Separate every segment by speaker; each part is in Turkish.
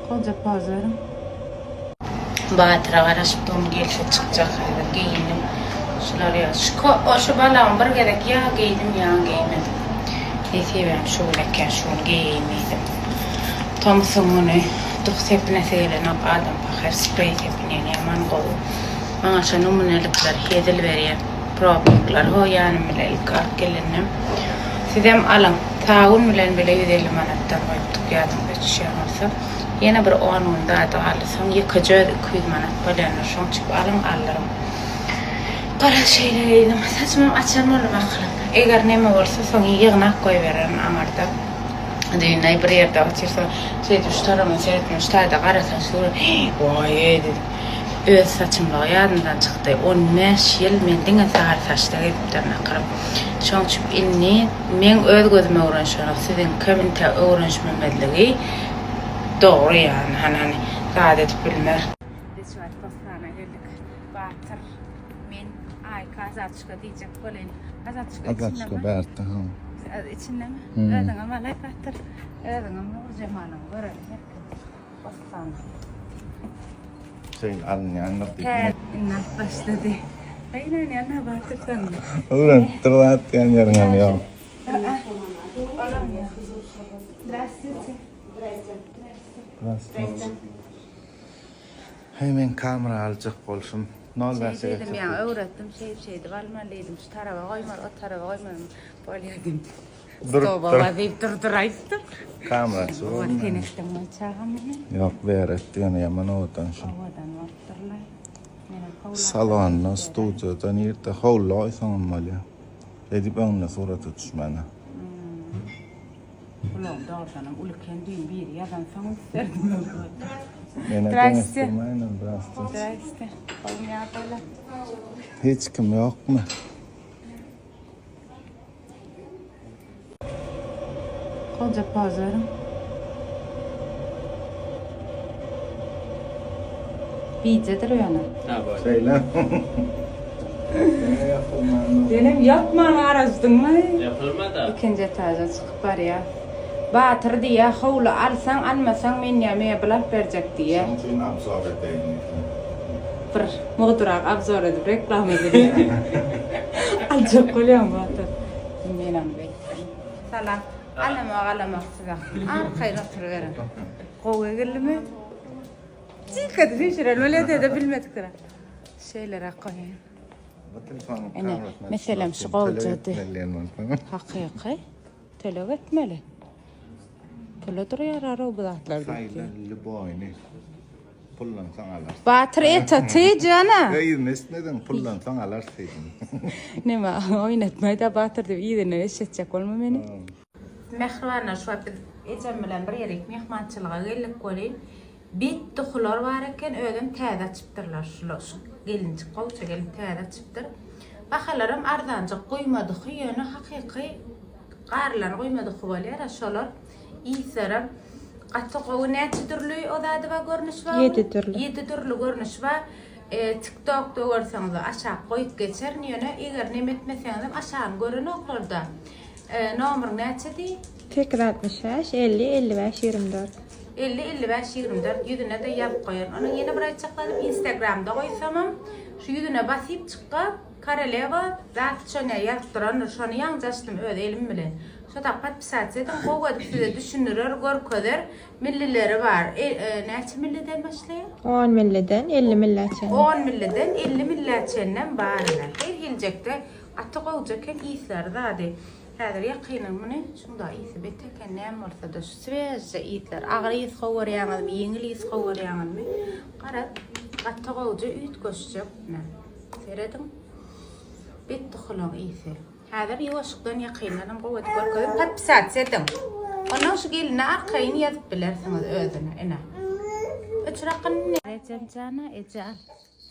Speaker 1: Koca pazarım.
Speaker 2: Batıra araştım gelse çıkacak giyindim. Şular ya şu balam bir gerek ya giydim ya giymedim. Neyse ben şu lekken şunu giymedim. Tam sonunu tuksepine seylen adam bakar sprey tepine yaman kolu. Bana şu numunelikler hedil veriyor. Problemler ho yani milelikar gelinim. Sizem alın. Taun bilen bile yüzelim anahtar koyduk yardım geçişe varsa. Yine bir onunda da alsam yıkıcı kuymanat balanır şun çıkıp alırım. Para şeyleriydim. Saçmam açan olur bakalım. Eğer neme olsa son yığına koyuverin amarda. Düğünay bir yerde açırsa düştüramın seyretmiş da qarasa sonra vay dedi. Öz saçımla yadımdan çıktı. 15 yıl mendin sağır saçta gidipden akırım. Şun çıkıp inni men öz gözüme öğrenşonak sizin kömünte öğrenşmemedliği doğru yani hani adet bilmer. Biz var postana geldik. Batır men ay kazatışka diyecek böyle
Speaker 3: Azatışka Berta ha.
Speaker 2: İçinde mi? Ödün ama lay batır. Ödün ama Cemal'ın böyle postana.
Speaker 3: Şey anlayana
Speaker 2: He, inat başladı. Aynen yana batır sanırım.
Speaker 3: Ulan terlihat yan yarın ya.
Speaker 2: Здравствуйте.
Speaker 3: Hemen kamera alacak olsun. Ne oldu ben size?
Speaker 2: Dedim ya öğrettim şeydi valmalıydım şu tarafa koyma o tarafa koyma böyle yedim. Baba deyip durduraydım.
Speaker 3: Kamerası var mı?
Speaker 2: Tenekten mi çağım ne?
Speaker 3: Yok veretti yani yaman odan şu.
Speaker 2: Havadan vaktırlar.
Speaker 3: Salonda, stüdyoda nirte havla sanmalı. Edip önüne suratı düşmene.
Speaker 2: Ulan dağıtanım uluken düğün bir yadan sana isterdim.
Speaker 3: Zdrasте.
Speaker 2: Zdrasте. Olmaya böyle.
Speaker 3: Hiç kim yok mu?
Speaker 1: Koca pazarım. Bicedir yana.
Speaker 3: Şeyler.
Speaker 1: Benim yapman arazdın mı?
Speaker 4: Yapılmadı.
Speaker 1: İkinci etaja çıkıp var ya. Batır diye havlu alsan almasan men yemeğe bilal verecek diye.
Speaker 3: Çünkü absorbe edeyim.
Speaker 1: Bir muhdurak abzor edip reklam edip. Alacak kolyam batır. Menem bekledim. Salam. Alama size. Arkayla oturuverin. Kovuya geldi mi? Çıkadı düşüren öyle de bilmedikler. Şeylere koyayım. Ene mesela şu kolcadı. Hakiki. Telef etmeli. Böyle duruyor ara bu dağıtlar.
Speaker 3: Hayırlı boynu. Pullansan alar.
Speaker 1: Batır eti cana.
Speaker 3: Hayır neden pullansan alarsaydın.
Speaker 1: Nima oynatmayı da batır deb iyidini eşitecek olma meni.
Speaker 2: Mehvana şu an ecemelen bir yerik mehmançılığa geldik kolayın. Bit tıxular varken ödüm tədə çıptırlar şu gelincik qolça gelin tədə çıptır. Baxalarım ardanca qoymadı xiyonu haqiqi qarlan qoymadı xavalar aşalar İsəram qatı qovu neçə türlü odadı va görünüş var.
Speaker 1: 7 türlü.
Speaker 2: 7 türlü görünüş var. TikTok'da görseniz aşağı koyup geçer niyene eğer nemetmeseniz aşağı görünü orada. Numar neçədi?
Speaker 1: Tekrar 65 50 55 24.
Speaker 2: 50-55-24 yüzüne de yap koyun. Onun yeni bir açıkladım Instagram'da koysamam. Şu yüzüne basıp çıkıp karaleva zaten şuna yaptıran şunu yancaştım öyle elim bile. Şu da pat pisatsedim kovadıp size düşünürür görköder millileri var. Neçe milliden başlayın?
Speaker 1: 10 milliden 50 milletçen.
Speaker 2: 10 milliden 50 milletçenden bağırlar. Her gelecekte atık olacakken iyisler da hadi. هذا يقينا مني شو ضعيف بيته كان نعم مرتدش سويش إيتلر أغري يصور يعني بينجلي يصور يعني قرأ قد تغوج يد كشجب نعم سيردم بيت خلون إيثر هذا بيوش قدن يقينا أنا مقوة تقول كذا قد بسات سيدم قلنا وش قيل نار قين يذبلر ثم أذن إنا اترقني جمجانا إجال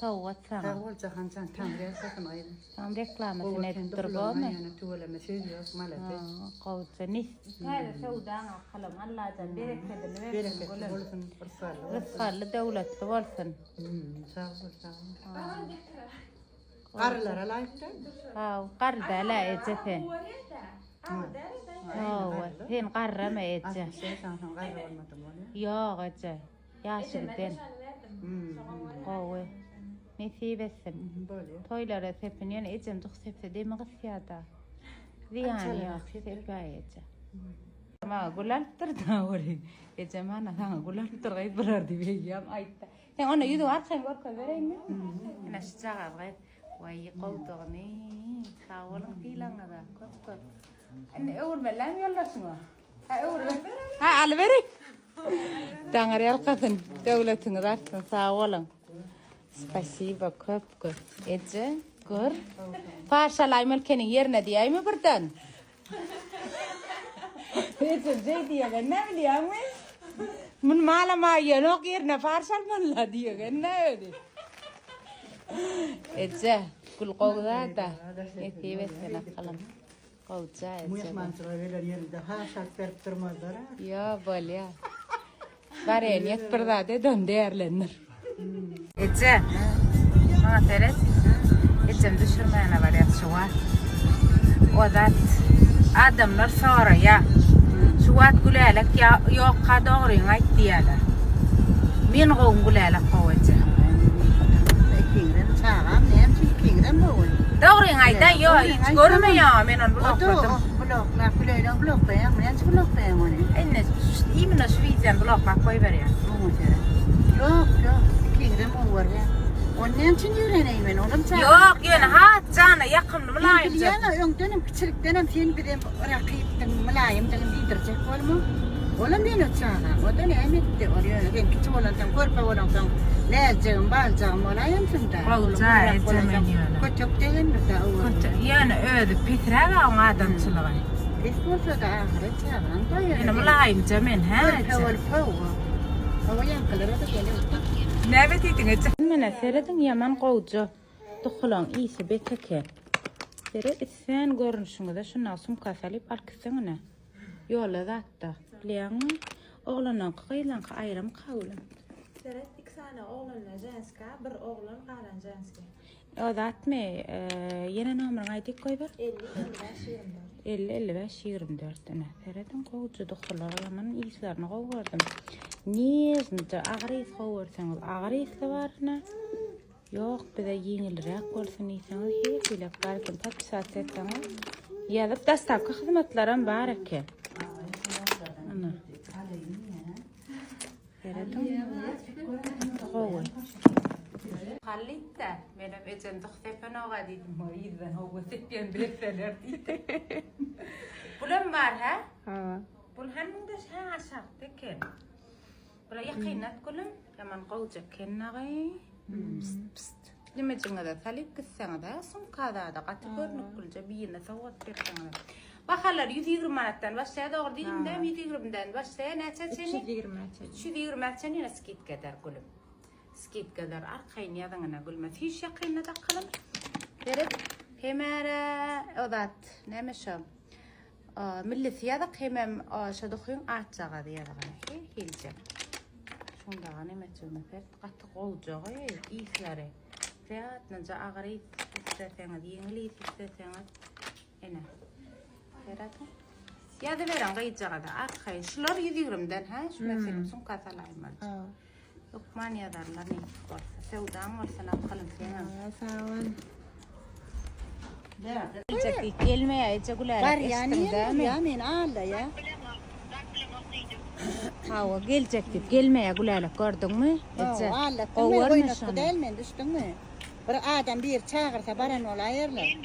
Speaker 2: صوت ثنا
Speaker 5: أول زخان كان تمرين سكن أيضا.
Speaker 1: tam reklamasını ettirbo mu?
Speaker 5: Yani tuvalet mesaj yok malate.
Speaker 1: Qawtani hada sawdan qalam Allah jan berekadini
Speaker 5: Bereket olsunırsal.
Speaker 1: rizqalı devletli bolsun.
Speaker 5: Sağ ol. Qarlara layıkta.
Speaker 1: Ha qarda la ejete. Ha hin qarra ma eje.
Speaker 5: Şey sen qarra olmadı mı?
Speaker 1: Yo'q eje. Yaşıldın. Qoğu. Nesi besim.
Speaker 5: Böyle.
Speaker 1: Toylara sepiniyen ecem dık sepse demi qısyada. Ziyani yok sepayece. Ama gulaltır da ori. Ecem ana sana gulaltır gayet birardı beyyam aytta. Sen ona yüzü arkan gorka vereyim mi? Ana şıçağa gayet. Vay qovduğunu. Sağ olun filanı da. Kop. Anne öğürmeler mi yollasın o? Ha öğürmeler. Ha alıverin. Tangar yalqasın. Devletini ratsın sağ olun. Spasiba köp. Ece gör. Parşalay melkenin yerine diyeyim mi birden? Ece şey diye ne biliyor musun? Mun malama yanok yerine parşal malla diye ne öyle? Ece kul qovda da. Eti vesene kalam. Qovca
Speaker 5: Bu
Speaker 1: Ece.
Speaker 5: yaşmantıra verir yerinde. Ha şart verip durmazlar ha.
Speaker 1: Ya böyle. Bare niyet perdade döndürlenir. Ece. Ha Teres. Ecem düşürmeyene var ya şu var. O da adamlar sonra ya. Şu var gülelik ya yok kadar ait diyorlar. Min gon gülelik kovaca.
Speaker 5: Ekingden çağam nem çekingden bu.
Speaker 1: Doğru ayda yok hiç görmüyor men onu blokladım.
Speaker 5: Bloklar kuleyden blok beyan men blok beyan onu.
Speaker 1: Enne imna Sweden blokla koy ver ya.
Speaker 5: Yok ekingden bu var ya. Onun için yürüyeneyim ben onun çağam.
Speaker 1: Yok yani ha cana yakın mülayim.
Speaker 5: Yana öngdenim küçülüktenim sen bir de rakiptim mülayim dedim didirecek olma. Olan değil o çağam. O da ne emetti oraya. Ben küçük olandan korpa olandan lezzetim balcağım mülayim şimdi.
Speaker 1: Qovca Ece men yiyorlar.
Speaker 5: Kötük değil mi de o?
Speaker 1: Yani öyle pitraga o adam çılığı.
Speaker 5: İspolsa da ahiret çağam.
Speaker 1: Yani mülayim cemen ha.
Speaker 5: Hava yankıları da geliyor.
Speaker 1: Ne betiydin Ece? Mene seredin yaman qovcu. Duxulan iyisi beteke. Sere sen görünüşünü de şundan sumka salip alkısını. Yola da hatta. Biliyor musun? Oğlanın kıyılan ayrım kavulun.
Speaker 4: Seret 2 tane oğlanla jenska, bir oğlan qalan jenska.
Speaker 1: O da atma yine numarın aydık koy bir. 50-55-24 tane. Seredin qovcu duxular yaman iyisilerini qovurdum. Niyesinde ağrıyız qovursanız ağrıyız da varına. Yok bir de yengilrek olsun iyisiniz. Hiç bile barkin tatlı saat etseniz. Yazıp dastakı hizmetlerim var ki. Ana. Seredin. Qovur. Hallit de benim ecem dıktepen oğa dedim. Mayizden oğa tepen bilekseler deydi. Bulan var ha?
Speaker 5: Ha.
Speaker 1: Bulhan mungdas ha asak tekin. Bula yakinat kulum yaman qawjak kennaqi. Lima jingada salib kissangada sumkada da qatigornu kulja biyina sawat bertangada. Bakhalar 120 başsa da ordilim da 120 başsa naçasini 120 seni skit kadar kulum. Skit kadar arqayn yadangana gulma hiç yaqinna da qalım. Derek hemara odat nemeşo. Milli siyada qimem şadıqın atçağa diyadağına hilcem. Şunda gane metüme fert qatı qolcağı islari. Fiyat nca ağrıyt isteseniz yengli isteseniz ene. Ferata. Ya da veren qaycağa da arqay şular 120'den ha şu mesela sun kasalayman. Lokman yadarlar ne varsa sevdan varsa naqalım sen.
Speaker 4: Sağ ol.
Speaker 1: Çekti gelmeye çegular.
Speaker 5: Var yani ya men alla ya.
Speaker 1: Hava gelecekti. Gelmeye gülerek gördün mü?
Speaker 5: Alla kumu oynatı değil mi düştün mü? Bir adam bir çağırsa baran olayırlar.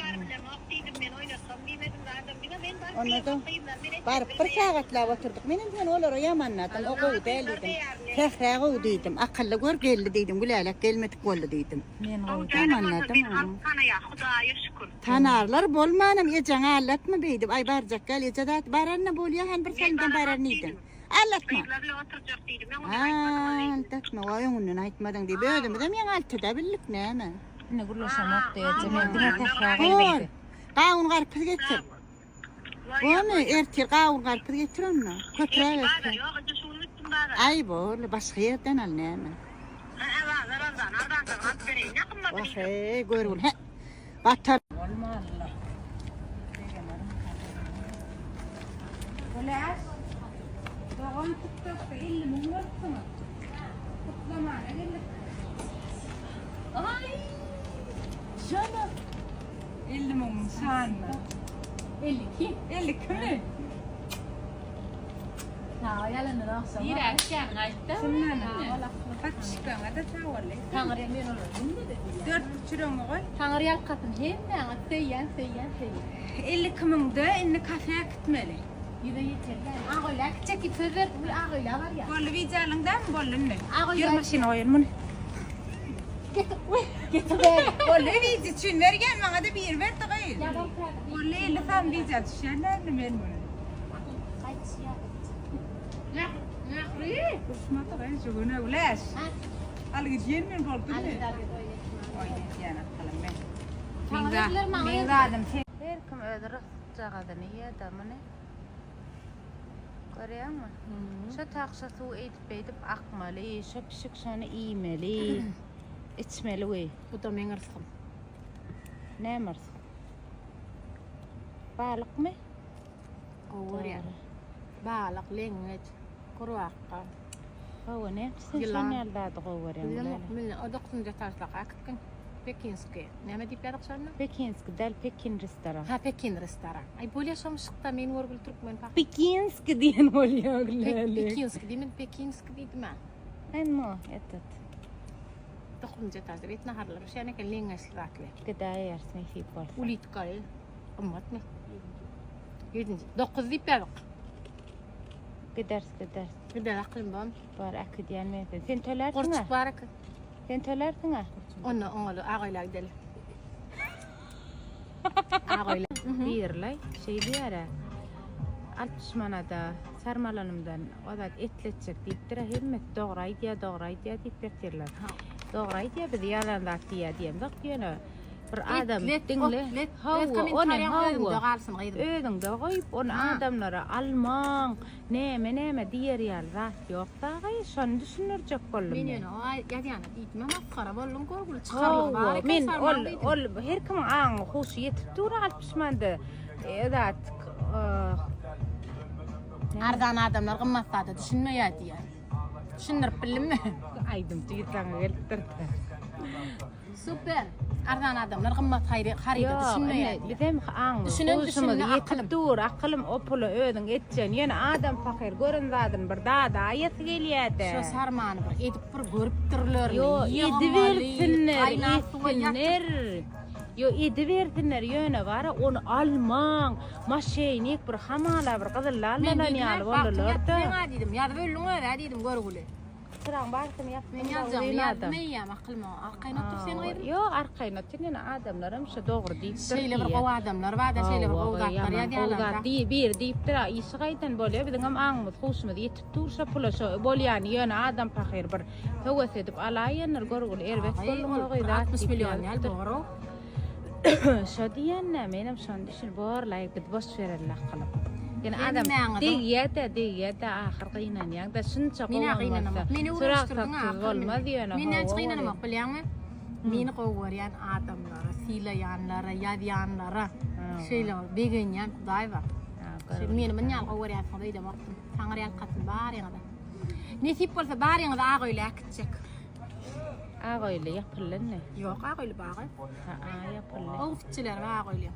Speaker 5: Anladım. Barıp bir saatla oturduk. Benim sen olur yamanladım. O kovu değildim. Tekrar kovu dedim. Akıllı gör geldi dedim. Gülerek gelmedik golü dedim. Yamanladım. Tanarlar bolmanım. Ecen anlatma beydim. Ay barcak gel. Ecedat baranna bol ya. Hen bir senden baranıydım. Anlatma. Anlatma. Vay onun aytmadan diye. Böyledim. Dedim ya altıda birlik ne mi?
Speaker 1: Ne gurlaşamak diye cemiyetine tekrar
Speaker 5: Hor.
Speaker 1: gelmeydi.
Speaker 5: Kavun karpuz getir. Bu mu? Ertir kavun karpuz getir onu. Kötüre ver. Ay bol. Başka yerden al ne mi? Vay görün. Batar.
Speaker 1: Olma Allah. Güler. Doğan tutukta illi mumlarsın. Ay canım. 50 mum sen mi? 52 mi?
Speaker 4: Ha, yalan ne akşam.
Speaker 2: Direkt aytta.
Speaker 1: Sınana. Bak çıkama da tavalli.
Speaker 4: Tangri men olur.
Speaker 1: 4 çürüm koy.
Speaker 4: Tangri al katın hem teyyan.
Speaker 1: 50 mum da inni kafeye gitmeli.
Speaker 4: Yine yeterler. Ağıyla çekip fever bu ağıyla var ya.
Speaker 1: Bollu vijalından bollun ne?
Speaker 4: Ağır
Speaker 1: Yürü
Speaker 4: ya.
Speaker 1: maşina oyun bunu. Bollu vizi çün vergen bana da bir ver de koy.
Speaker 4: Ya bak.
Speaker 1: Bollu 50 tam viza düşenler ne ben bunu.
Speaker 4: Kaç ya.
Speaker 1: Kusma da ben şu güne ulaş. Al gidiyen mi bol bunu? Oy yana kalam ben.
Speaker 4: Tangriler mi
Speaker 1: Ben radım. Her kim ödürü cağadan iyi adamını. Görüyor musun? Şu taksa su edip akmalı, şu pişik şunu iğmeli, içmeli ve.
Speaker 4: Bu da men ırsım.
Speaker 1: Ne mırsın? Balık mı?
Speaker 4: Olur ya. Balık lengeç. Kuruakka.
Speaker 1: Hava ne? Sen
Speaker 4: Yılan.
Speaker 1: şunu elde koyuyorum.
Speaker 4: Min odaksunca taslak akıkkın. Pekinski. Ne deyip yarak sonra?
Speaker 1: Pekinski, del Pekin restoran.
Speaker 4: Ha Pekin restoran. Ay böyle şamışıkta men vurgul Türkmen pak.
Speaker 1: Pekinski diyen oluyor.
Speaker 4: Pekinski değil mi? Pekinski değil mi?
Speaker 1: En mo, etet.
Speaker 4: Dokunca taslak. Et naharlar. Şöyle ki lengeç rakle.
Speaker 1: Gıdaya yersin fi bol.
Speaker 4: Ulit kal. Ummat mı? 9 deyip yarak.
Speaker 1: Gıders.
Speaker 4: Bir de raklim bam.
Speaker 1: Var akı diyen mi? Sen tölersin
Speaker 4: Kurçuk
Speaker 1: ha?
Speaker 4: barak.
Speaker 1: Sen tölersin ha?
Speaker 4: Onu ağıyla gidelim. Ağıyla.
Speaker 1: Bir lay şey diyor ha. 60 manada sarmalanımdan odat etletecek deyip dira himmet doğraydı ya deyip beklerler. Doğraydı ya bir yalan da diyem bak yana. Bir adam dinle hava ödünde koyup onu adamlara Alman neme diğer yerler yok da şunu düşünürecek kollum.
Speaker 4: Men ay yani deyip ama qara bollum gorgul
Speaker 1: Hava
Speaker 4: çıkarıyor.
Speaker 1: men ol her kim an hoş yetip dur 60 manda edat
Speaker 4: Ardan adamlar qımmatda düşünmeyadi ya. Düşünürüp bilme.
Speaker 1: aydım tüyüten geltirdi.
Speaker 4: Süper. Ardan adamlar qımmat harita düşünmeyadi.
Speaker 1: Bizim an hoşumuz yetip dur akılım opulu ödün etcen yine adam fakir görün zadın bir daha ayet geliyedi.
Speaker 4: Şu sarmanı bir edip bir görüp dururlar.
Speaker 1: Yo ediversinler yöne var onu Alman maşinik bir hamala bir kızıllarla niyal bolurlar da.
Speaker 4: Ben dedim ya böyle öyle dedim görgülü.
Speaker 1: Sıran baktım
Speaker 4: Men yazacağım ya meyem akılma. Arkayına sen gayrı.
Speaker 1: Yo arkayına tinin adamlarım şu doğru deyip
Speaker 4: Şeyle bir qova adamlar var da şeyle bir qovgatlar ya diyorlar.
Speaker 1: Bir deyip dira işgaytan bolya bizim am ağımız hoşumuz yetip dursa pula şu bolyani yöne adam fakir bir hevas edip alayanlar görgülü erbet bolluğu gıyda
Speaker 4: 60 milyon ya doğru.
Speaker 1: Şu diyenle benim şu düşün bor layık boş verirler kalıp. Yani
Speaker 4: Ben
Speaker 1: adam
Speaker 4: ne anladım?
Speaker 1: digiyete ahir kıynan yani da şunca
Speaker 4: Mine
Speaker 1: kovulmazsa
Speaker 4: Mine
Speaker 1: sırak
Speaker 4: uğraştırdın
Speaker 1: taksız olmaz yani.
Speaker 4: Mine çiğnemek biliyor musun? Mine kovuryan adamlara, silayanlara, yadyanlara, şeyle begenyan kuday var. Mine men yal kovuryan falan da baktım. Tanrı yal katın bari ngada. Nesip olsa bari ngada ağıyla akıtacak.
Speaker 1: Ağıyla yapılır ne?
Speaker 4: Yok ağıyla bari.
Speaker 1: Yapılır.
Speaker 4: O fitçiler var ağıyla.